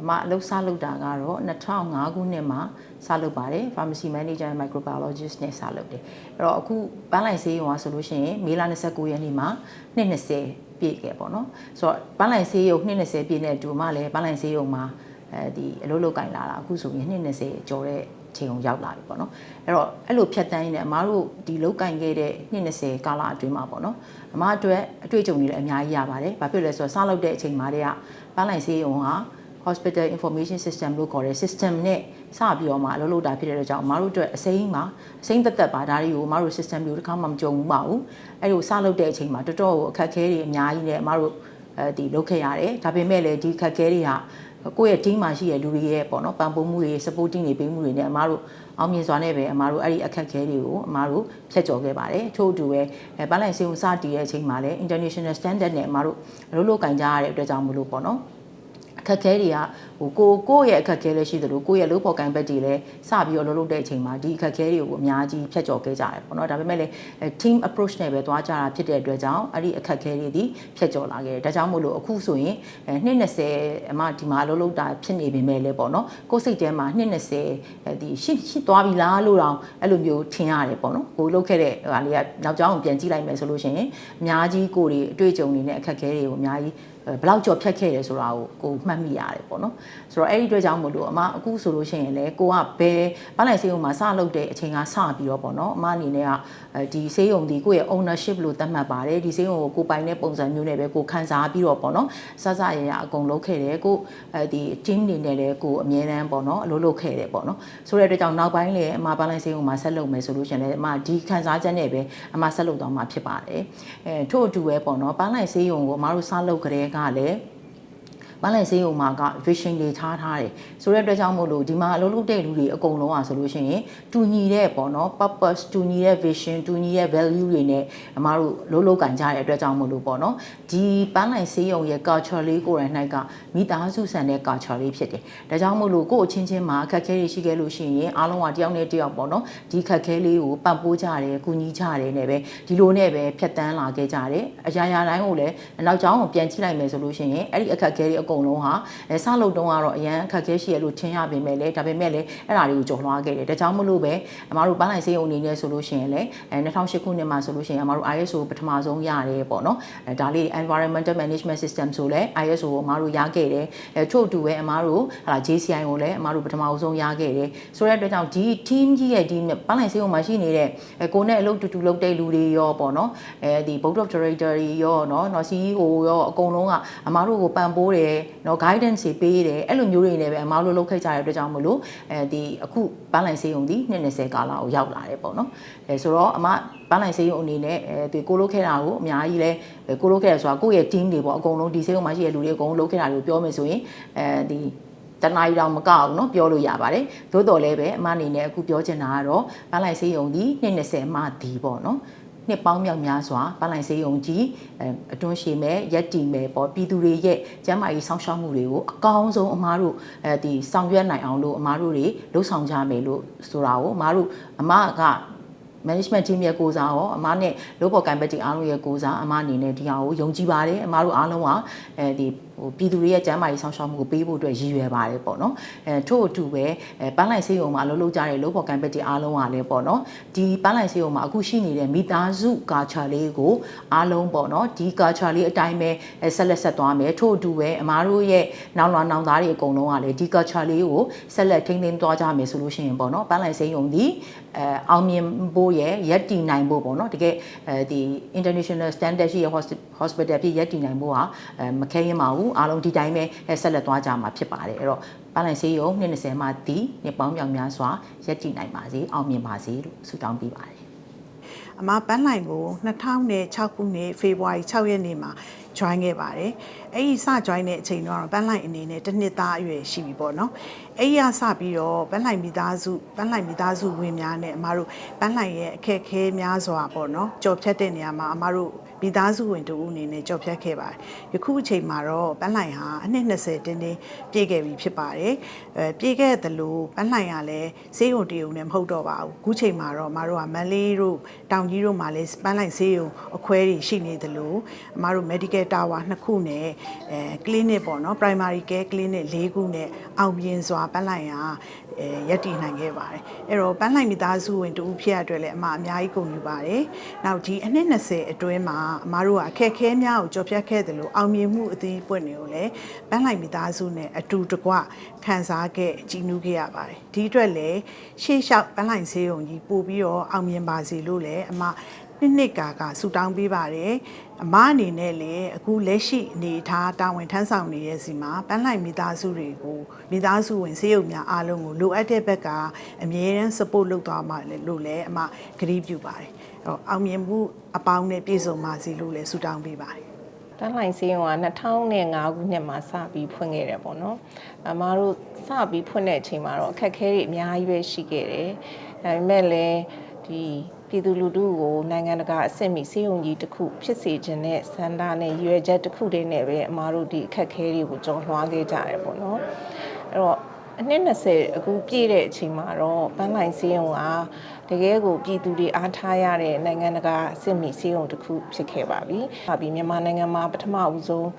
မအလုပ်စလုပ်တာကတော့2005ခုနှစ်မှာစလုပ်ပါတယ် pharmacy manager and microbiologist နဲ့စလုပ်တယ်အဲ့တော့အခုပန်းလိုက်ဆေးရုံကဆိုလို့ရှိရင်မေလ29ရက်နေ့မှာ20ပြည့်ခဲ့ပေါ့နော်ဆိုတော့ပန်းလိုက်ဆေးရုံ20ပြည့်တဲ့အတူမှလည်းပန်းလိုက်ဆေးရုံမှာဒီအလုပ်လုပ်ကင်လာတာအခုဆိုရင်20ကျော်တဲ့ချိန်ကိုရောက်လာပြီပေါ့နော်အဲ့တော့အဲ့လိုဖြတ်တန်းရင်းနဲ့အမားတို့ဒီလောက်ကင်ခဲ့တဲ့20ကာလအတွင်းမှာပေါ့နော်အမားအတွက်အတွေ့အကြုံတွေလည်းအများကြီးရပါတယ်ဘာဖြစ်လဲဆိုတော့စလုပ်တဲ့အချိန်မှာတည်းကပန်းလိုက်ဆေးရုံက hospital information system လို့ခေါ်တဲ့ system နဲ့စပြီးတော့မှအလုပ်လုပ်တာဖြစ်တဲ့အတွက်ကြောင့်အမားတို့အတွက်အစိမ်းသက်ပါဒါတွေကိုအမားတို့ system တွေကိုတစ်ခါမှမကြုံဘူးပါဘူးအဲ့လိုစလုပ်တဲ့အချိန်မှာတော်တော်အခက်အခဲတွေအများကြီးနဲ့အမားတို့ဒီလုပ်ခဲ့ရတယ်ဒါပေမဲ့လည်းဒီအခက်အခဲတွေကကိုယ့်ရဲ့ team မှာရှိတဲ့လူတွေရဲ့ပေါ့နော်ပံ့ပိုးမှုတွေ supporting တွေပေးမှုတွေနဲ့အမားတို့အောင်မြင်စွာနဲ့ပဲအမားတို့အဲ့ဒီအခက်အခဲတွေကိုအမားတို့ဖြတ်ကျော်ခဲ့ပါတယ်ထို့အတူပဲပန်းလိုက်ဆေးရုံစတည်တဲ့အချိန်မှာလည်း international standard နဲ့အမားတို့အလုပ်လုပ်ကင်ကြရတဲ့အတွက်ကြောင့်မလို့ပေါ့နော်အခက်အခဲတွေကကိုယ့်ရဲ့အခက်အခဲလည်းရှိသလိုကိုယ့်ရဲ့လုပ်ဖော်ကိုင်ဘက်တွေလည်းစပြီးတော့လုပ်တဲ့အချိန်မှာဒီအခက်အခဲတွေကိုအများကြီးဖြတ်ကျော်ခဲ့ကြတယ်ပေါ့နော်ဒါပေမဲ့လည်း team approach နဲ့ပဲသွားကြတာဖြစ်တဲ့အတွက်ကြောင့်အဲ့ဒီအခက်အခဲတွေဒီဖြတ်ကျော်လာခဲ့တယ်ဒါကြောင့်မို့လို့အခုဆိုရင်20အမဒီမှာလုပ်တာဖြစ်နေပေမဲ့လည်းပေါ့နော်ကိုယ်စိတ်ထဲမှာ20ဒီရှိသွားပြီလားလို့တောင်အဲ့လိုမျိုးထင်ရတယ်ပေါ့နော်ကိုလုပ်ခဲ့တဲ့ဟာလေးကနောက်ကျောင်းကိုပြန်ကြည့်လိုက်မယ်ဆိုလို့ရှိရင်အများကြီးကိုယ်တွေအတွေ့အကြုံတွေနဲ့အခက်အခဲတွေကိုအများကြီးဘလောက်ကြော်ဖြတ်ခဲ့တယ်ဆိုတာကိုမှတ်မိရတယ်ပေါ့နော်ဆိုတော့အဲ့ဒီအတွက်ကြောင့်မို့လို့အမအခုဆိုလို့ရှိရင်လည်းကိုကဘယ်ပန်းလိုက်ဆေးရုံမှာစလုပ်တဲ့အချိန်ကစပြီးတော့ပေါ့နော်အမအနေနဲ့ကဒီဆေးရုံဒီကိုယ့်ရဲ့ ownership လို့သတ်မှတ်ပါတယ်ဒီဆေးရုံကိုပိုင်တဲ့ပုံစံမျိုးနဲ့ပဲကိုခံစားပြီးတော့ပေါ့နော်စရရအကုန်လုပ်ခဲ့တယ်ကိုဒီ team တွေနဲ့လည်းကိုအမြဲတမ်းပေါ့နော်အလုပ်လုပ်ခဲ့တယ်ပေါ့နော်ဆိုတဲ့အတွက်ကြောင့်နောက်ပိုင်းလည်းအမပန်းလိုက်ဆေးရုံမှာဆက်လုပ်မယ်ဆိုလို့ရှိရင်လည်းအမဒီခံစားချက်နဲ့ပဲအမဆက်လုပ်သွားမှာဖြစ်ပါတယ်ထို့အတူပဲပေါ့နော်ပန်းလိုက်ဆေးရုံကိုအမတို့စလုပ်ကြတဲ့ကလည်းပန်းလိုက်ဆေးရုံမှာက vision တွေထားတယ်ဆိုတဲ့အတွက်ကြောင့်မို့လို့ဒီမှာအလုပ်လုပ်တဲ့လူတွေအကုန်လုံးอ่ะဆိုလို့ရှိရင်တူညီတဲ့ပေါ့နော် purpose တူညီတဲ့ vision တူညီတဲ့ value တွေနဲ့အမားတို့လုပ်ကင်ကြတဲ့အတွက်ကြောင့်မို့လို့ပေါ့နော်ဒီပန်းလိုက်ဆေးရုံရဲ့ culture လေးကိုယ်တိုင်၌ကမိသားစုဆန်တဲ့ culture လေးဖြစ်တယ်ဒါကြောင့်မို့လို့ကိုယ့်အချင်းချင်းမှာအခက်အခဲတွေရှိခဲ့လို့ရှိရင်အားလုံးကတယောက်နဲ့တယောက်ပေါ့နော်ဒီခက်ခဲလေးကိုပံ့ပိုးကြတယ်ကူညီကြတယ်နဲ့ပဲဒီလိုနဲ့ပဲဖြတ်တန်းလာခဲ့ကြတယ်အရာရာတိုင်းကိုလည်းနောက်ကျောင်းကိုပြန်ကြည့်လိုက်မယ်ဆိုလို့ရှိရင်အဲ့ဒီအခက်အခဲတွေအကုန်လုံးဟာစလုပ်တုန်းကတော့အရန်အခက်အခဲရှိရလို့ထင်ရပေမဲ့လည်းဒါပေမဲ့လည်းအဲ့ဒါတွေကိုကျော်လွှားခဲ့တယ်ဒါကြောင့်မလို့ပဲအမားတို့ပန်းလိုက်ဆေးရုံအနေနဲ့ဆိုလို့ရှိရင်လည်း2008ခုနှစ်မှာဆိုလို့ရှိရင်အမားတို့ ISO ပထမဆုံးရတယ်ပေါ့နော်ဒါလေး environmental management system ဆိုလဲ ISO ကိုအမားတို့ရခဲ့တယ်ထို့အတူပဲအမားတို့ဟာ JCI ကိုလည်းအမားတို့ပထမဆုံးရခဲ့တယ်ဆိုတဲ့အတွက်ကြောင့်ဒီ team ကြီးရဲ့ဒီပန်းလိုက်ဆေးရုံမှာရှိနေတဲ့ကိုနဲ့အလုပ်တူလုပ်တဲ့လူတွေရောပေါ့နော်ဒီ board of director တွေရောနော် CEO ရောအကုန်လုံးကအမားတို့ကိုပံ့ပိုးတယ်နော် guidance တွေပေးတယ်အဲ့လိုမျိုးတွေနဲ့ပဲအမားတို့လုပ်ခဲ့ကြတဲ့အတွက်ကြောင့်မလို့ဒီအခုပန်းလိုက်ဆေးရုံဒီ20ကာလကိုရောက်လာတယ်ပေါ့နော်ဆိုတော့အမပန်းလိုက်ဆေးရုံအနေနဲ့ဒီကိုလုပ်ခဲ့တာကိုအများကြီးလဲကိုလုပ်ခဲ့ရဆိုတာကိုယ့်ရဲ့ team တွေပေါ့အကုန်လုံးဒီဆေးရုံမှာရှိတဲ့လူတွေအကုန်လုံးလုပ်ခဲ့တာကိုပြောမယ်ဆိုရင်ဒီတနားရီတောင်မကအောင်เนาะပြောလို့ရပါတယ်သို့တော်လည်းပဲအမအနေနဲ့အခုပြောချင်တာကတော့ပန်းလိုက်ဆေးရုံဒီ20မှဒီပေါ့เนาะနှစ်ပေါင်းမြောက်များစွာပန်းလိုက်ဆေးရုံကြီးအတွန်းရှည်မဲ့ရက်တီမဲ့ပေါ့ပြည်သူတွေရဲ့ကျန်းမာရေးစောင့်ရှောက်မှုတွေကိုအကောင်းဆုံးအမားတို့ဒီဆောင်ရွက်နိုင်အောင်လို့အမားတို့တွေလှုပ်ဆောင်ကြမယ်လို့ဆိုတာကိုအမားတို့အမကmanagement team ရဲ့ကိုစားရောအမနဲ့လုပ်ဖို့ကံပတ်တီအားလုံးရဲ့ကိုစားအမအနေနဲ့ဒီဟာကိုယုံကြည်ပါတယ်အမတို့အားလုံးကဒီပြည်သူတွေရဲ့ကျန်းမာရေးဆောင်ရှောက်မှုကိုပေးဖို့အတွက်ရည်ရွယ်ပါတယ်ပေါ့နော်ထို့အတူပဲပန်းလိုက်ဆေးရုံမှာလှုပ်ကြတဲ့လုပ်ဖို့ကံပတ်တီအားလုံးကလည်းပေါ့နော်ဒီပန်းလိုက်ဆေးရုံမှာအခုရှိနေတဲ့မိသားစု culture လေးကိုအားလုံးပေါ့နော်ဒီ culture လေးအတိုင်းပဲဆက်လက်ဆက်သွားမယ်ထို့အတူပဲအမတို့ရဲ့နောင်သားတွေအကုန်လုံးကလည်းဒီ culture လေးကိုဆက်လက်ထိန်းသိမ်းသွားကြမယ်ဆိုလို့ရှိရင်ပေါ့နော်ပန်းလိုက်ဆေးရုံဒီအောင်မြင်ဖို့ရဲ့ရက်တည်နိုင်ဖို့ပေါ့နော်တကယ်ဒီ international standard ရှိရဲ့ hospital ဖြစ်ရက်တည်နိုင်ဖို့ဟာမခဲရင်ပါဘူးအားလုံးဒီတိုင်းပဲဆက်လက်သွားကြမှာဖြစ်ပါတယ်အဲ့တော့ပန်းလိုက်ဆေးရုံ20မှဒီနှစ်ပေါင်းမြောက်များစွာရက်တည်နိုင်ပါစေအောင်မြင်ပါစေလို့ဆုတောင်းပေးပါတယ်အမပန်းလိုက်ကို2006ခုနှစ်ဖေဖော်ဝါရီ6ရက်နေ့မှာ join ခဲ့ပါတယ်အဲ့ဒီစ join တဲ့အချိန်တော့ပန်းလိုက်အနေနဲ့တစ်နှစ်သားအရွယ်ရှိပြီပေါ့နော်အဲ့ရစပြီးတော့ပန်းလိုက်မိသားစုဝင်များနဲ့အမတို့ပန်းလိုက်ရဲ့အခက်ခဲများစွာပေါ့နော်ကြော်ဖြတ်တဲ့နေရာမှာအမတို့မိသားစုဝင်တို့အနေနဲ့ကြော်ဖြတ်ခဲ့ပါတယ်ယခုအချိန်မှာတော့ပန်းလိုက်ဟာအနှစ်20တင်းပြည့်ခဲ့ပြီဖြစ်ပါတယ်ပြည့်ခဲ့သလိုပန်းလိုက်ကလည်းဆေးရုံတရုံနဲ့မဟုတ်တော့ပါဘူးအခုချိန်မှာတော့အမတို့ကမန်လေးတို့တောင်ကြီးတို့မှာလည်းပန်းလိုက်ဆေးရုံအခွဲတွေရှိနေသလိုအမတို့ medical တာဝါ2ခုနဲ့clinic ပေါ့နော် primary care clinic 4ခုနဲ့အောင်မြင်စွာပန်းလိုက်ရာရပ်တည်နိုင်ခဲ့ပါတယ်အဲ့တော့ပန်းလိုက်မိသားစုဝင်တူဖြစ်ရအတွက်လည်းအများကြီးကုန်ယူပါတယ်နောက်ဒီအနှစ်20အတွင်းမှာအမတို့ကအခက်ခဲများကိုကြော်ဖြတ်ခဲ့တယ်လို့အောင်မြင်မှုအသီးပွင့်တွေကိုလည်းပန်းလိုက်မိသားစုနဲ့အတူတကွခံစားခဲ့ကြည်နူးခဲ့ရပါတယ်ဒီအတွက်လည်းရှေ့လျှောက်ပန်းလိုက်ဆေးရုံကြီးပို့ပြီးတော့အောင်မြင်ပါစေလို့လည်းနှစ်ကာဆူတောင်းပေးပါတယ်အမအနေနဲ့လည်းအခုလက်ရှိအနေထားတာဝန်ထမ်းဆောင်နေတဲ့စီမှာပန်းလိုက်မိသားစုတွေကိုမိသားစုဝင်ဆေးရုံများအားလုံးကိုလိုအပ်တဲ့ဘက်ကအမြဲတမ်း support လုပ်သွားမှာလို့လည်းအမကတိပြုပါတယ်အောင်မြင်မှုအပေါင်းနဲ့ပြည့်စုံပါစေလို့လည်းဆုတောင်းပေးပါတယ်ပန်းလိုက်ဆေးရုံက2005ခုနှစ်မှာစပြီးဖွင့်ခဲ့တယ်ပေါ့နော်အမတို့စပြီးဖွင့်တဲ့အချိန်မှာတော့အခက်အခဲတွေအများကြီးပဲရှိခဲ့တယ်ဒါပေမဲ့လည်းဒီပြည်သူလူထုကိုနိုင်ငံတကာအဆင့်မီဆေးရုံကြီးတစ်ခုဖြစ်စေခြင်းနဲ့စန္ဒနဲ့ရွယ်ချက်တစ်ခုတည်းနဲ့ပဲအမားတို့ဒီအခက်အခဲတွေကိုကြော်လွှားခဲ့ကြတယ်ပေါ့နော်အဲ့တော့အနှစ်20အခုပြည့်တဲ့အချိန်မှာတော့ပန်းလိုက်ဆေးရုံကတကယ်ကိုပြည်သူတွေအားထားရတဲ့နိုင်ငံတကာအဆင့်မီဆေးရုံတစ်ခုဖြစ်ခဲ့ပါပြီ။ပြီးမြန်မာနိုင်ငံမှာပထမဦးဆုံး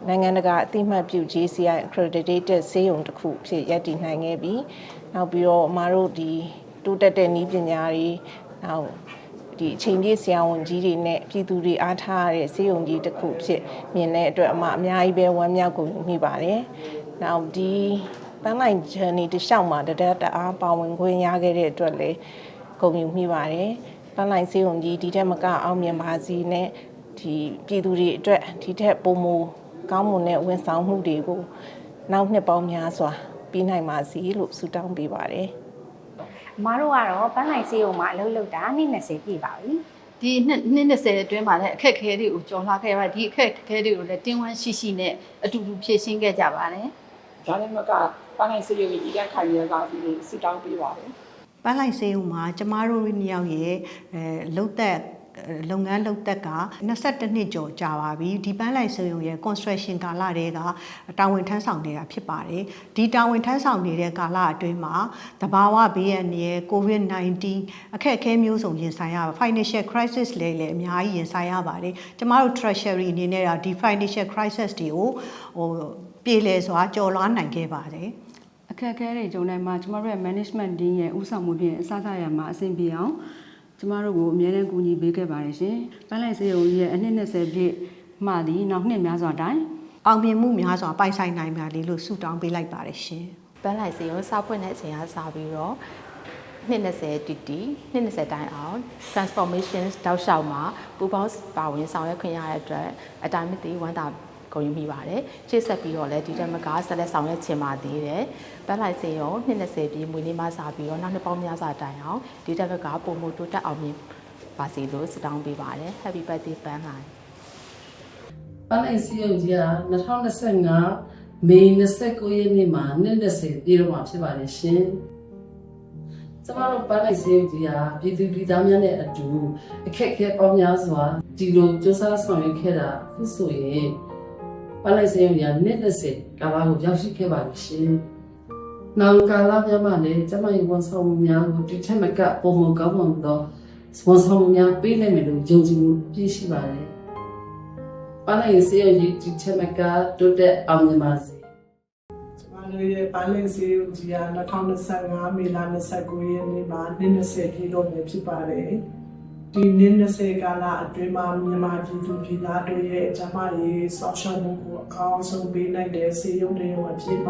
နိုင်ငံတကာအသိမှတ်ပြု JCI accredited ဆေးရုံတစ်ခုဖြစ်ရပ်တည်နိုင်ခဲ့ပြီ။နောက်ပြီးတော့အမားတို့ဒီတိုးတက်တဲ့နည်းပညာတွေနောက်ဒီအချိန်ပြည့်ဆရာဝန်ကြီးတွေနဲ့ပြည်သူတွေအားထားရတဲ့ဆေးရုံကြီးတစ်ခုဖြစ်မြင်တဲ့အတွက်အများကြီးပဲဝမ်းမြောက်ကုန်မိပါတယ်။နောက်ဒီပန်းလိုက် journey တစ်လျှောက်မှာတအားပါဝင်ခွင့်ရခဲ့တဲ့အတွက်လည်းဂုဏ်ယူမိပါတယ်။ပန်းလိုက်ဆေးရုံကြီးဒီထက်မကအောင်မြင်ပါစေနဲ့ဒီပြည်သူတွေအတွက်ဒီထက်ပိုမိုကောင်းမွန်တဲ့ဝန်ဆောင်မှုတွေကိုနောက်နှစ်ပေါင်းများစွာပြီးနိုင်ပါစေလို့ဆုတောင်းပေးပါတယ်။အမားတို့ကတော့ပန်းလိုက်ဆေးရုံမှာအလုပ်လုပ်တာနှစ်20ပြည့်ပါပြီဒီနှစ်20အတွင်းမှာလည်းအခက်အခဲတွေကိုကြော်လွှားခဲ့ပါဒီအခက်အခဲတွေကိုလည်းတင်းဝမ်းရှိနဲ့အတူတူဖြေရှင်းခဲ့ကြပါတယ်ဒါလည်းမကပန်းလိုက်ဆေးရုံကြီးတက်ခိုင်ရကစီလို့ဆူတောင်းပေးပါတယ်ပန်းလိုက်ဆေးရုံမှာကျမတို့2ယောက်ရဲ့လုပ်သက်လုပ်ငန်းလုပ်သက်က22နှစ်ကျော်ကြာပါပြီဒီပန်းလိုက်ဆေးရုံရဲ့ construction ကာလတွေကတာဝန်ထမ်းဆောင်နေတာဖြစ်ပါတယ်ဒီတာဝန်ထမ်းဆောင်နေတဲ့ကာလအတွင်းမှာသဘာဝဘေးအန္တရာယ် COVID-19 အခက်အခဲမျိုးစုံရင်ဆိုင်ရပါ financial crisis လည်းအများကြီးရင်ဆိုင်ရပါတယ်ကျမတို့ treasury အနေနဲ့ဒီ financial crisis တွေကိုပြေလည်စွာကျော်လွှားနိုင်ခဲ့ပါတယ်အခက်အခဲတွေကြုံတိုင်းမှာကျမတို့ရဲ့ management team ရဲ့ဦးဆောင်မှုဖြင့်အစစရမှာအဆင်ပြေအောင်ကျမတို့ကိုအမြဲတမ်းကူညီပေးခဲ့ပါတယ်ရှင်။ပန်းလိုက်ဆေးရုံကြီးရဲ့အနှစ်20ပြည့်မှသည်နောက်နှစ်များစွာတိုင်အောင်မြင်မှုများစွာပိုင်ဆိုင်နိုင်ပါလေလို့ဆုတောင်းပေးလိုက်ပါတယ်ရှင်။ပန်းလိုက်ဆေးရုံစဖွင့်တဲ့အချိန်ကစပြီးတော့နှစ်20တီနှစ်20တိုင်အောင် transformation တောက်လျှောက်မှာပူပေါင်းပါဝင်ဆောင်ရွက်ခွင့်ရတဲ့အတွက်အတိုင်းမသိဝမ်းသာဂုဏ်ယူမိပါတယ်။ရှေ့ဆက်ပြီးတော့လည်းဒီတက်မကဆက်လက်ဆောင်ရွက်ချင်ပါသေးတယ်။ပန်းလိုက်ဆေးရုံနှစ်20ပြည့်မွေးနေ့မှစပြီးတော့နောက်နှစ်ပေါင်းများစွာတိုင်အောင်ဒီတက်ကပုံမှုတိုးတက်အောင်မြင်ပါစေလို့ဆုတောင်းပေးပါတယ် Happy birthday ပန်းလိုက်ပန်းလိုက်ဆေးရုံကြီးက2025မေ29ရက်နေ့မှာ20ပြည့်တော့မှာဖြစ်ပါတယ်ရှင်ကျမတို့ပန်းလိုက်ဆေးရုံကြီးကပြည်သူပြည်သားများနဲ့အတူအခက်အခဲပေါင်းများစွာဒီလိုစူးစမ်းဆောင်ရွက်ခဲ့တာအခုဆိုရင်ပန်းလိုက်ဆေးရုံကြီးက20ကာလကိုရောက်ရှိခဲ့ပါတယ်ရှင်နောက်ကာလများမှာလည်းကျမရဲ့ဝန်ဆောင်မှုများကိုဒီထက်မကပုံမကောင်းမွန်သောဝန်ဆောင်မှုများပေးနိုင်မယ်လို့ယုံကြည်မှုပြည့်ရှိပါတယ်ပန်းလိုက်ဆေးရုံကြီးဒီထက်မကတိုးတက်အောင်မြင်ပါစေကျမတို့ရဲ့ပန်းလိုက်ဆေးရုံကြီးက2025မေလ29ရက်နေ့မှာ20ပြည့်တော့မယ်ဖြစ်ပါတယ်ဒီ20ကာလအတွင်းမှာမြန်မာပြည်သူပြည်သားတို့ရဲ့ကျမရေးဆောက်ရှောက်မှုကိုအကောင်းဆုံးပေးနိုင်တဲ့ဆေးရုံတွေအဖြစ်မ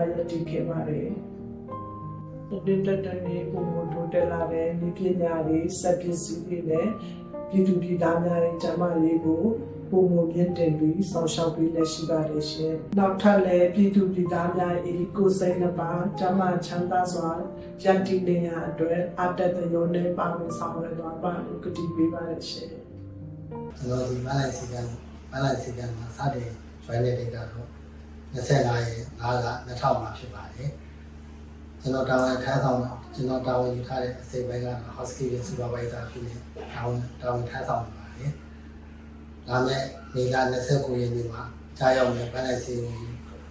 ရည်တည်ခဲ့ပါတယ်ဒီတက်နေပုံမတိုးတက်လာတဲ့ဒီပညာရေးစက်ပစ္စည်းတွေနဲ့ပြည်သူပြည်သားများရဲ့ကျမရေးကိုပုံမမြင့်တင်ပြီးဆောက်ရှောက်ပေးလက်ရှိပါတယ်ရှင်။နောက်ထပ်လည်းပြည်သူပြည်သားများ၏ကိုယ်စိတ်နှပါကျမချမ်းသာစွာရည်တည်နေရအတွက်အတ္တတရောနဲ့ပါဝင်ဆောင်ရွက်သွားပါလို့ကတိပေးပါတယ်ရှင်။ကျွန်တော်ဒီမလိုက်စီကံမှာစတဲ့ join တဲ့ဒေတာတော့25ရက်5လ2000မှာဖြစ်ပါတယ်။ကျွန်တော်တာဝန်ထမ်းဆောင်ကျွန်တော်တာဝန်ယူထားတဲ့အစိပ်ပိုင်းကတော့ housekeeping supervisor ဖြစ်နေတာဝန်ထမ်းဆောင်နေပါတယ်။ဒါမဲ့မေလ29ရက်နေ့မှာကြားရောက်တဲ့ပန်းလိုက်စီ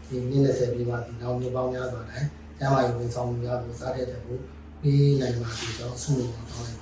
ကိုဒီ20ပြည့်မှာဒီနောက်နှစ်ပေါင်းများစွာတိုင်းကျမရဲ့ဝန်ဆောင်မှုများကိုစားတဲ့တဲ့ကိုပြီးနိုင်ပါပြီတော့ဆုမွန်တောင်းလိုက်